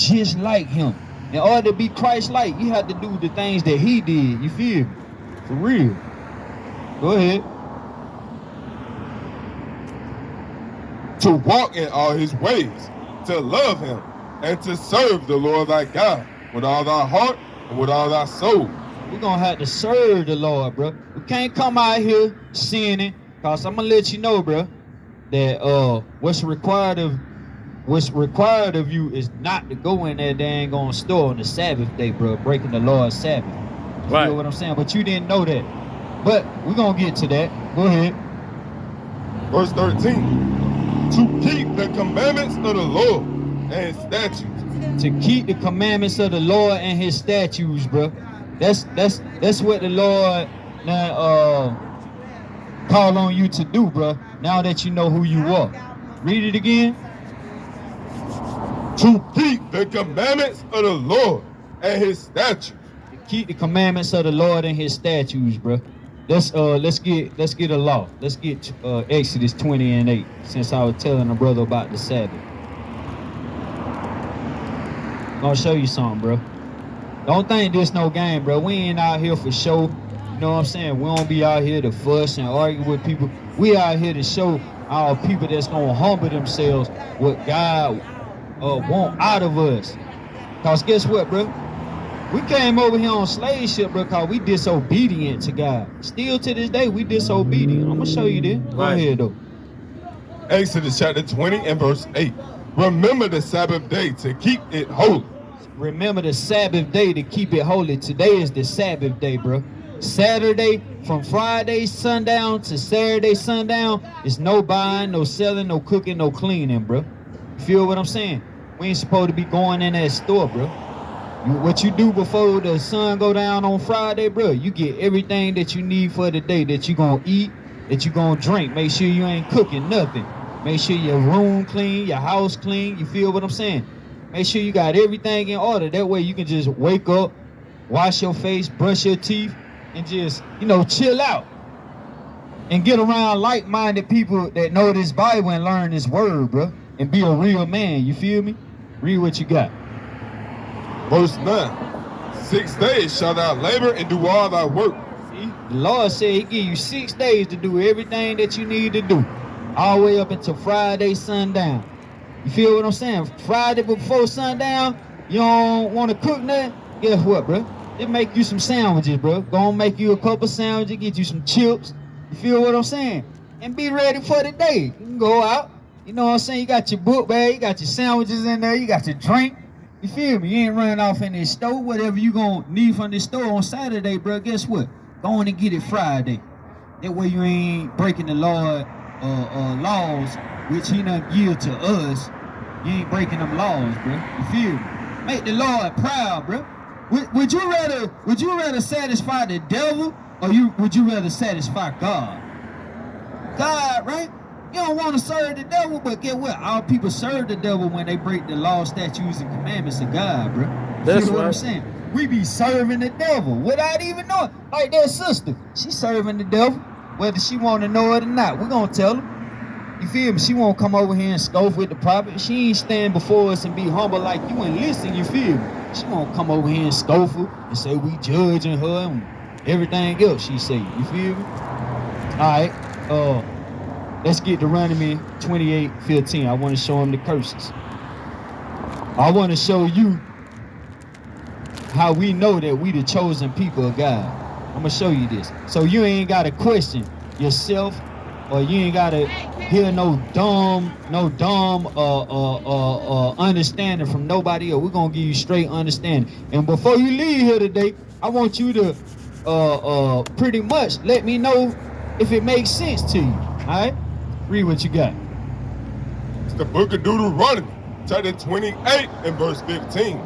just like him. In order to be Christ-like, you have to do the things that he did. You feel me? For real. Go ahead. To walk in all his ways, to love him, and to serve the Lord thy God with all thy heart and with all thy soul. We're going to have to serve the Lord, bro. We can't come out here sinning, because I'm going to let you know, bro, that what's required of you is not to go in that dang on store on the Sabbath day, bro, breaking the Lord's Sabbath. You Right. know what I'm saying? But you didn't know that. But we're going to get to that. Go ahead. Verse 13, to keep the commandments of the Lord and his statutes. To keep the commandments of the Lord and his statutes, bro. That's what the Lord now call on you to do, bro. Now that you know who you are. Read it again. To keep the commandments of the Lord and his statutes. To keep the commandments of the Lord and his statutes, bro. Let's get a law. Let's get Exodus 20:8, since I was telling a brother about the Sabbath. Gonna show you something, bro. Don't think this no game, bro. We ain't out here for show. You know what I'm saying? We don't be out here to fuss and argue with people. We out here to show our people that's gonna humble themselves what God want out of us. Cause guess what, bro? We came over here on slave ship, bro, cause we disobedient to God. Still to this day, we disobedient. I'm gonna show you this. Go ahead, though. Exodus chapter 20 and verse 8. Remember the Sabbath day to keep it holy. Remember the Sabbath day to keep it holy. Today is the Sabbath day, bro. Saturday, from Friday sundown to Saturday sundown, is no buying, no selling, no cooking, no cleaning, bro. You feel what I'm saying? We ain't supposed to be going in that store, bro. What you do before the sun go down on Friday, bro, you get everything that you need for the day, that you gonna eat, that you gonna drink. Make sure you ain't cooking nothing. Make sure your room clean, your house clean. You feel what I'm saying? Make sure you got everything in order. That way you can just wake up, wash your face, brush your teeth, and just, chill out. And get around like-minded people that know this Bible and learn this word, bro. And be a real man. You feel me? Read what you got. Verse 9, 6 days shalt thou labor and do all thy work. See? The Lord said he give you 6 days to do everything that you need to do. All the way up until Friday sundown. You feel what I'm saying? Friday before sundown, you don't want to cook nothing? Guess what, bro? They make you some sandwiches, bro. Gonna make you a couple sandwiches, get you some chips. You feel what I'm saying? And be ready for the day. You can go out. You know what I'm saying? You got your book bag, you got your sandwiches in there, you got your drink. You feel me? You ain't running off in this store. Whatever you gonna need from this store on Saturday, bro, guess what? Go on and get it Friday. That way you ain't breaking the Lord laws, which he done give to us. You ain't breaking them laws, bro. You feel me? Make the Lord proud, bro. Would you rather satisfy the devil, or would you rather satisfy God? God, right? You don't want to serve the devil, but get what? All people serve the devil when they break the law, statutes, and commandments of God, bro. That's what right. I'm saying? We be serving the devil without even knowing. Like that sister, she serving the devil, whether she want to know it or not. We're gonna tell her. You feel me? She won't come over here and scoff with the prophet. She ain't stand before us and be humble like you and listen. You feel me? She won't come over here and scoff her and say we judging her and everything else she say. You feel me? All right. Let's get Deuteronomy 28:15. I want to show him the curses. I want to show you how we know that we the chosen people of God. I'm gonna show you this. So you ain't gotta question yourself, or you ain't gotta hear no dumb understanding from nobody else. We're gonna give you straight understanding. And before you leave here today, I want you to pretty much let me know if it makes sense to you. All right? Read what you got. It's the book of Deuteronomy, chapter 28 and verse 15.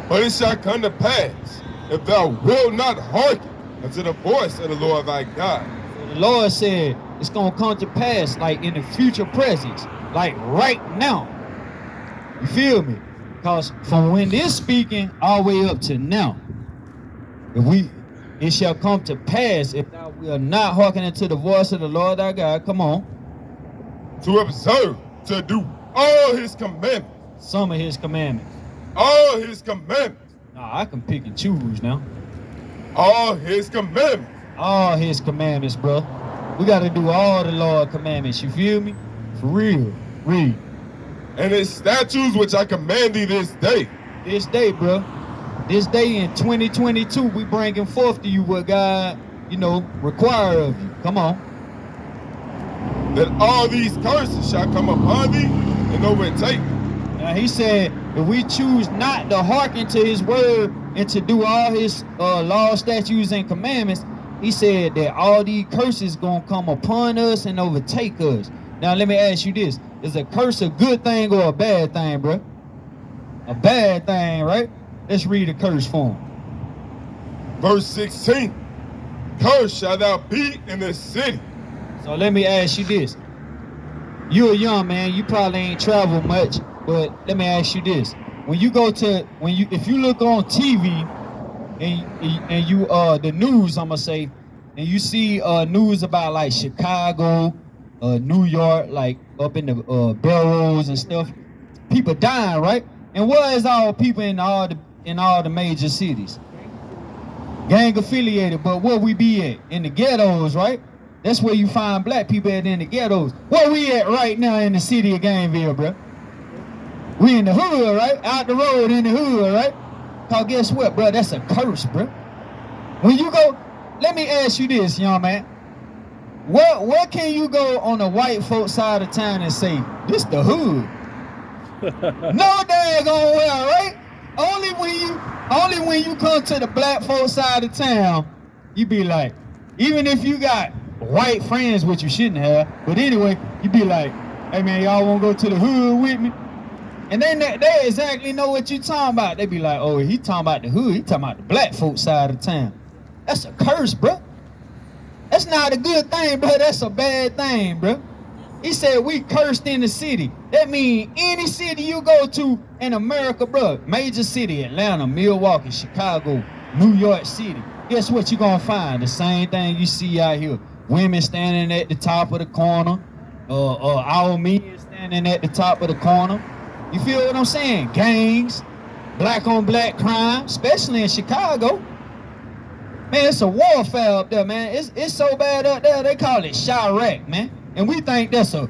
But it shall come to pass, if thou wilt not hearken unto the voice of the Lord thy God. The Lord said it's going to come to pass like in the future presence, like right now. You feel me? Because from when this speaking all the way up to now, it shall come to pass if thou wilt not hearken unto the voice of the Lord thy God. Come on. To observe, to do all his commandments. Some of his commandments. all his commandments, Nah, I can pick and choose now. all his commandments, All his commandments, bro. We got to do all the Lord commandments. You feel me? For real. Read. and his statutes which I command thee this day. This day, bro. This day in 2022, we bringing forth to you what God, require of you. Come on. That all these curses shall come upon thee and overtake thee. Now he said, if we choose not to hearken to his word and to do all his laws, statutes, and commandments, he said that all these curses gonna come upon us and overtake us. Now let me ask you this: is a curse a good thing or a bad thing, bro? A bad thing, right? Let's read the curse for him. Verse 16, cursed shalt thou be in the city. So let me ask you this: you're a young man, you probably ain't traveled much, but let me ask you this: if you look on TV and you the news, I'm gonna say, and you see news about like Chicago, New York, like up in the barrels and stuff, people dying, right? And what is all people in all the major cities? Gang affiliated, but where we be at? In the ghettos, right? That's where you find black people at, in the ghettos. Where we at right now in the city of Gainesville, bro? We in the hood, right? Out the road in the hood, right? Cause guess what, bro? That's a curse, bro. When you go, let me ask you this, young man. Where can you go on the white folk side of town and say, this the hood? No daggone well, right? Only when you come to the black folk side of town, you be like, even if you got white friends, which you shouldn't have, but anyway, you be like, hey man, y'all wanna go to the hood with me? And then they exactly know what you talking about. They be like, oh, he talking about the hood, he talking about the black folk side of town. That's a curse, bro. That's not a good thing, bro. That's a bad thing, bro. He said we cursed in the city. That means any city you go to in America, bro, major city, Atlanta, Milwaukee, Chicago, New York City, guess what you gonna find? The same thing you see out here. Women standing at the top of the corner, our men standing at the top of the corner. You feel what I'm saying? Gangs, black on black crime, especially in Chicago. Man, it's a warfare up there, man. It's so bad up there, they call it Chirac, man. And we think that's a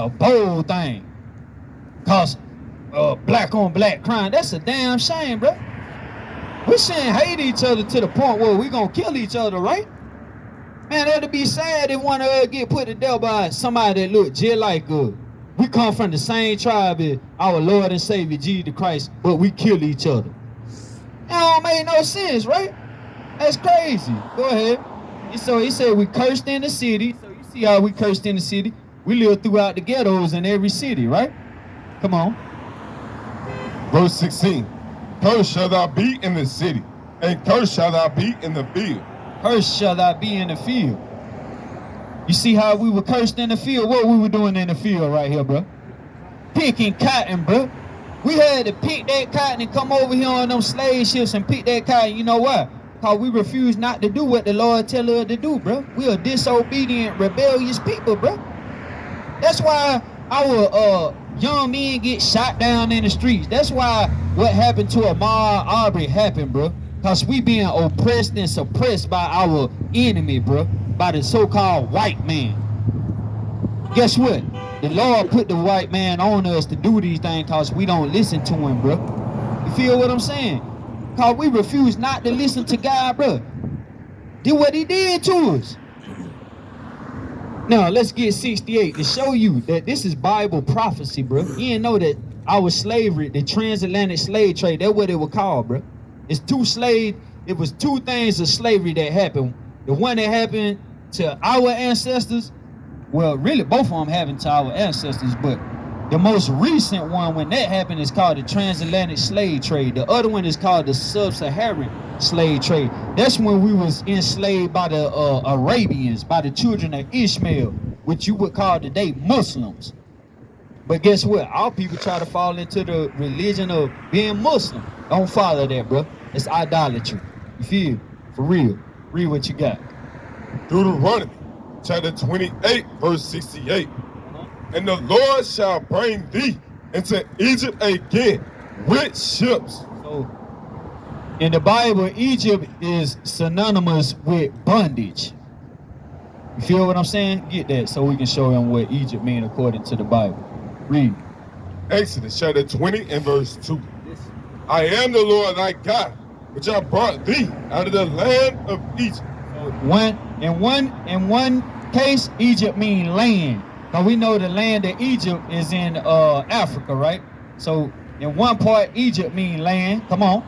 bold thing. Cause black on black crime, that's a damn shame, bro. We shouldn't hate each other to the point where we gonna kill each other, right? Man, that'd be sad if one of us get put to death by somebody that look just like us. We come from the same tribe as our Lord and Savior Jesus Christ, but we kill each other. That don't make no sense, right? That's crazy. Go ahead. And so he said we cursed in the city. So you see how we cursed in the city? We live throughout the ghettos in every city, right? Come on. Verse 16, cursed shalt thou be in the city, and cursed shalt thou be in the field. Cursed shall I be in the field. You see how we were cursed in the field? What we were doing in the field right here, bro? Picking cotton, bro. We had to pick that cotton and come over here on them slave ships and pick that cotton. You know why? Because we refuse not to do what the Lord tell us to do, bro. We are disobedient, rebellious people, bro. That's why our young men get shot down in the streets. That's why what happened to Ahmaud Arbery happened, bro. Because we being oppressed and suppressed by our enemy, bro. By the so-called white man. Guess what? The Lord put the white man on us to do these things because we don't listen to him, bro. You feel what I'm saying? Because we refuse not to listen to God, bro. Did what he did to us. Now, let's get 68 to show you that this is Bible prophecy, bro. You didn't know that our slavery, the transatlantic slave trade, that's what it was called, bro. It was two things of slavery that happened. The one that happened to our ancestors, well, really both of them happened to our ancestors, but the most recent one when that happened is called the transatlantic slave trade. The other one is called the sub-Saharan slave trade. That's when we was enslaved by the Arabians, by the children of Ishmael, which you would call today Muslims. But guess what? Our people try to fall into the religion of being Muslim. Don't follow that, bro. It's idolatry. You feel? For real. Read what you got. Deuteronomy chapter 28, verse 68. And the Lord shall bring thee into Egypt again, with ships. So in the Bible, Egypt is synonymous with bondage. You feel what I'm saying? Get that so we can show them what Egypt means according to the Bible. Read. Exodus chapter 20 and verse 2. I am the Lord thy God, which I brought thee out of the land of Egypt. In one case, Egypt means land. Because we know the land of Egypt is in Africa, right? So in one part, Egypt means land. Come on.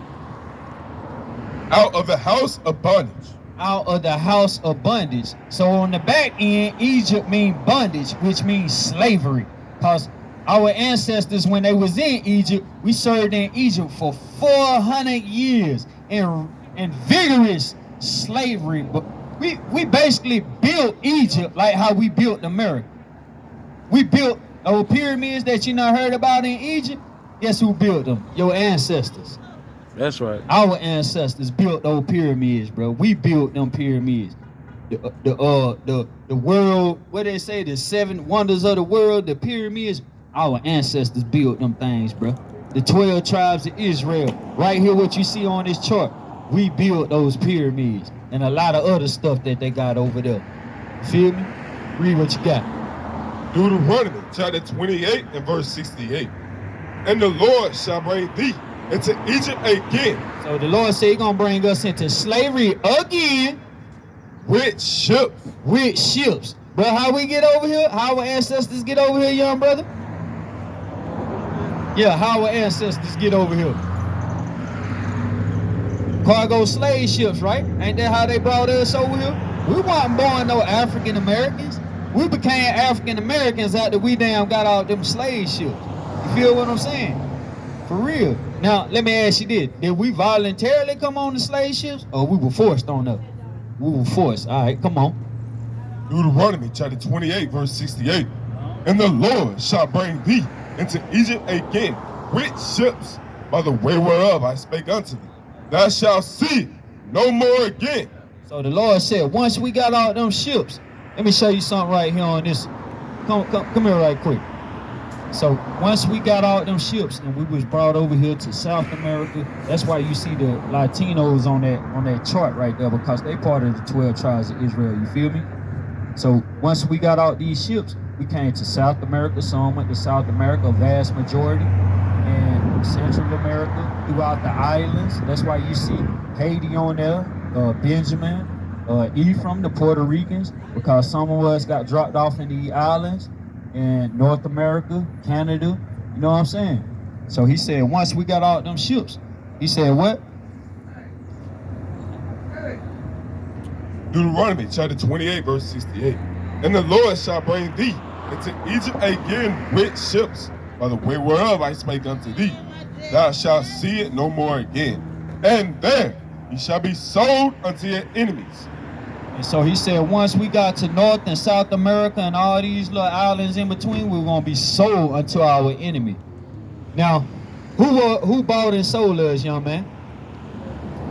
Out of the house of bondage. Out of the house of bondage. So on the back end, Egypt means bondage, which means slavery. Because our ancestors, when they was in Egypt, we served in Egypt for 400 years in vigorous slavery. But we basically built Egypt like how we built America. We built those pyramids that you not heard about in Egypt. Guess who built them? Your ancestors. That's right. Our ancestors built those pyramids, bro. We built them pyramids. The world, what they say, the 7 wonders of the world, the pyramids. Our ancestors built them things, bro. The 12 tribes of Israel. Right here, what you see on this chart. We built those pyramids and a lot of other stuff that they got over there. Feel me? Read what you got. Deuteronomy chapter 28 and verse 68. And the Lord shall bring thee into Egypt again. So the Lord said He's gonna bring us into slavery again with ships. With ships. Bro, how we get over here? How our ancestors get over here, young brother? Yeah, how our ancestors get over here? Cargo slave ships, right? Ain't that how they brought us over here? We weren't born no African Americans. We became African Americans after we damn got out them slave ships. You feel what I'm saying? For real. Now, let me ask you this. Did we voluntarily come on the slave ships or we were forced on them? We were forced. All right, come on. Deuteronomy chapter 28 verse 68. And the Lord shall bring thee into Egypt again with ships by the way whereof I spake unto thee. Thou shalt see no more again. So the Lord said, once we got all them ships, let me show you something right here on this. Come here right quick. So once we got all them ships and we was brought over here to South America, that's why you see the Latinos on that chart right there, because they part of the 12 tribes of Israel, you feel me? So once we got out these ships, we came to South America. Some went to South America, a vast majority, and Central America, throughout the islands. That's why you see Haiti on there, Benjamin, Ephraim, the Puerto Ricans, because some of us got dropped off in the islands, and North America, Canada, you know what I'm saying? So he said, once we got all them ships, he said what? Deuteronomy chapter 28 verse 68. And the Lord shall bring thee into Egypt again with ships by the way whereof I spake unto thee. Thou shalt see it no more again. And there ye shall be sold unto your enemies. And so he said, once we got to North and South America and all these little islands in between, we're going to be sold unto our enemy. Now, who bought and sold us, young man?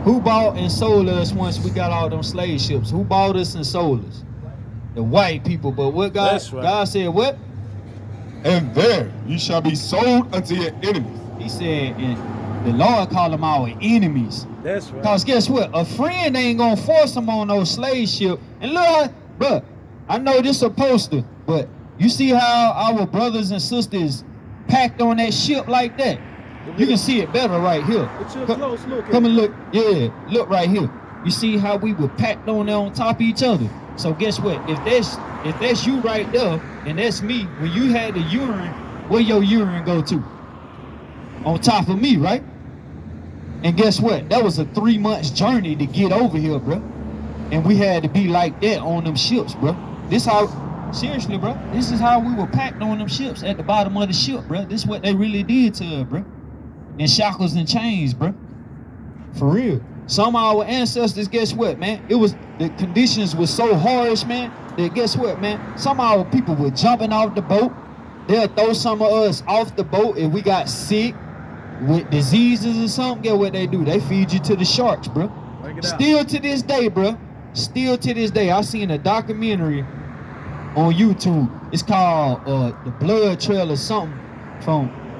Who bought and sold us once we got all them slave ships? Who bought us and sold us? The white people. But what God said, what? And there ye shall be sold unto your enemies. He said, and the Lord called them our enemies. That's right. Because guess what? A friend ain't going to force them on no slave ship. And look, bro, I know this a poster, but you see how our brothers and sisters packed on that ship like that? You can see it better right here. Come and look. Yeah, look right here. You see how we were packed on there on top of each other. So guess what? If that's you right there, and that's me, when you had the urine, where your urine go to? On top of me, right? And guess what? That was a 3 months journey to get over here, bro. And we had to be like that on them ships, bro. Seriously, bro. This is how we were packed on them ships at the bottom of the ship, bro. This is what they really did to us, bro. In shackles and chains, bro. For real. Some of our ancestors, guess what, man? The conditions were so harsh, man, that guess what, man? Some of our people were jumping off the boat. They'll throw some of us off the boat if we got sick with diseases or something. Get what they do? They feed you to the sharks, bro. Still to this day, bro. Still to this day, I seen a documentary on YouTube. It's called The Blood Trail or something.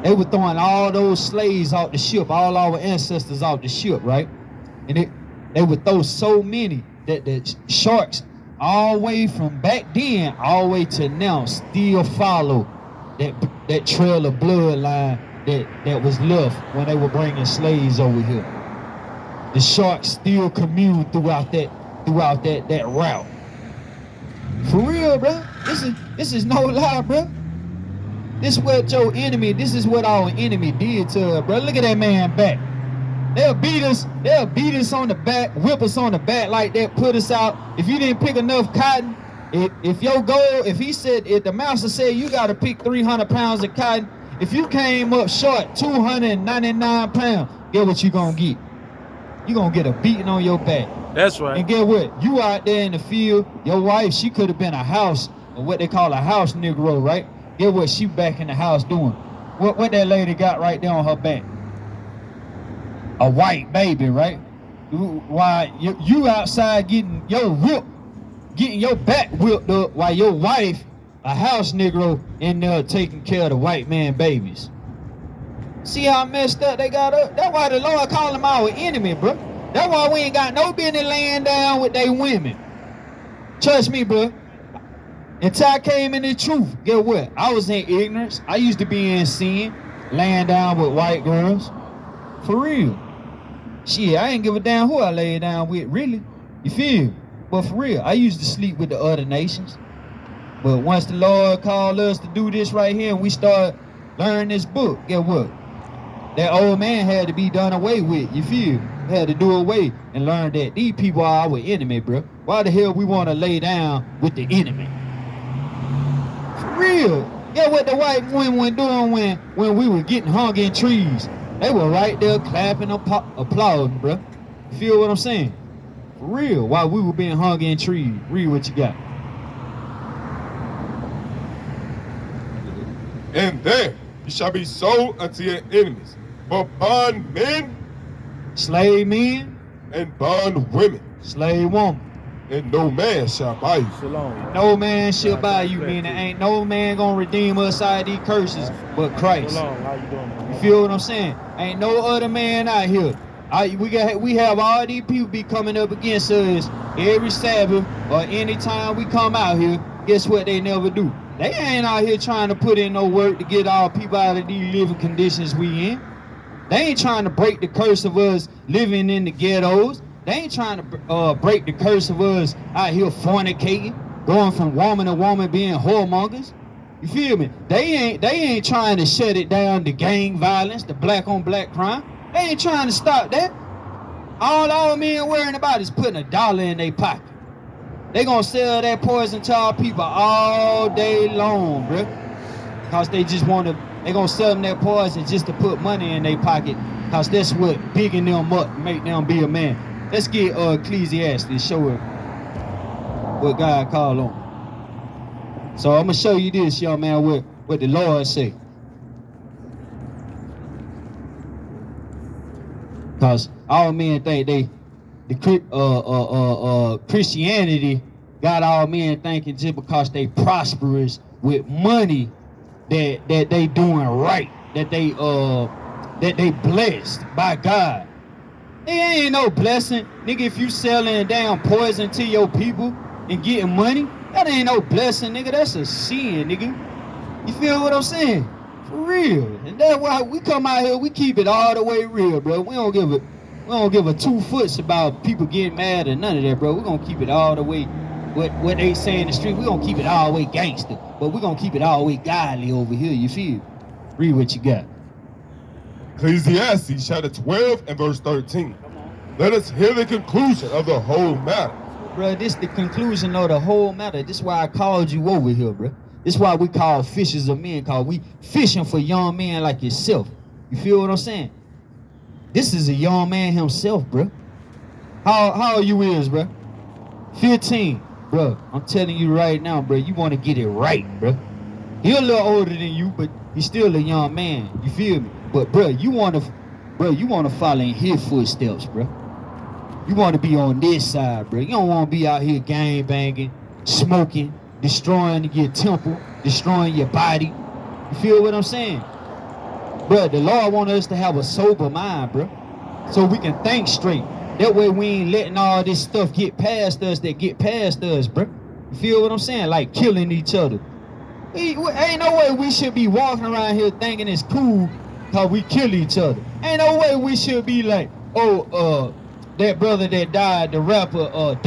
They were throwing all those slaves off the ship, all our ancestors off the ship, right? And they would throw so many that the sharks, all the way from back then, all the way to now, still follow that trail of bloodline that was left when they were bringing slaves over here. The sharks still commune throughout that route. For real, bro. This is no lie, bro. This is what our enemy did to us, bro. Look at that man back. They'll beat us on the back, whip us on the back like that, put us out. If you didn't pick enough cotton, if your goal, if the master said you gotta pick 300 pounds of cotton, if you came up short 299 pounds, get what you gonna get? You gonna get a beating on your back. That's right. And get what? You out there in the field, your wife, she could have been a house, or what they call a house Negro, right? Get what she back in the house doing? What that lady got right there on her back? A white baby, right? Why you outside getting your back whipped up while your wife, a house Negro, in there taking care of the white man babies. See how messed up they got up? That's why the Lord call them our enemy, bro. That's why we ain't got no business laying down with they women. Trust me, bro. Until I came in the truth, get what? I was in ignorance. I used to be in sin, laying down with white girls. For real. Shit, I ain't give a damn who I lay down with, really. You feel? But for real, I used to sleep with the other nations. But once the Lord called us to do this right here and we start learning this book, get what? That old man had to be done away with, you feel? Had to do away and learn that these people are our enemy, bro. Why the hell we want to lay down with the enemy? For real. Get what the white women were doing when we were getting hung in trees. They were right there clapping, applauding, bro. You feel what I'm saying? For real, while we were being hung in trees. Read what you got. And there you shall be sold unto your enemies, for bondmen, slave men, and bond women, slave woman. And no man shall buy you. Shalom. No man shall buy you, meaning ain't no man gonna redeem us out of these curses but Christ. Shalom. How you doing, man? You feel what I'm saying? Ain't no other man out here. We have all these people be coming up against us every Sabbath or anytime we come out here. Guess what they never do? They ain't out here trying to put in no work to get our people out of these living conditions we in. They ain't trying to break the curse of us living in the ghettos. They ain't trying to break the curse of us out here fornicating, going from woman to woman, being whoremongers. You feel me? They ain't trying to shut it down, the gang violence, the black on black crime. They ain't trying to stop that. All our men worrying about is putting $1 in their pocket. They gonna sell that poison to our people all day long, bro. Cause they gonna sell them that poison just to put money in their pocket. Cause that's what bigging them up, make them be a man. Let's get Ecclesiastes, show it what God called on. So I'm gonna show you this, young man, what the Lord say. Cause all men think Christianity got all men thinking just because they prosperous with money that they doing right, that they blessed by God. It ain't no blessing, nigga. If you selling down poison to your people and getting money, that ain't no blessing, nigga. That's a sin, nigga. You feel what I'm saying? For real. And that's why we come out here, we keep it all the way real, bro. We don't give a 2 foots about people getting mad or none of that, bro. We're gonna keep it all the way what they say in the street. We're gonna keep it all the way gangster, but we're gonna keep it all the way godly over here, you feel? Read what you got. Ecclesiastes chapter 12 and verse 13. Let us hear the conclusion of the whole matter. Bro, this the conclusion of the whole matter. This is why I called you over here, bro. This is why we call fishers of men, cause we fishing for young men like yourself. You feel what I'm saying? This is a young man himself, bro. How old you is, bro? 15, bro. I'm telling you right now, bro. You want to get it right, bro. He a little older than you, but he's still a young man. You feel me? But bro, you want to follow in his footsteps, bro. You want to be on this side, bro. You don't want to be out here gang banging, smoking, destroying your temple, destroying your body. You feel what I'm saying? Bro, the Lord wants us to have a sober mind, bro, so we can think straight. That way we ain't letting all this stuff get past us, bro. You feel what I'm saying? Like killing each other. Ain't no way we should be walking around here thinking it's cool cause we kill each other. Ain't no way we should be like, oh, that brother that died, the rapper,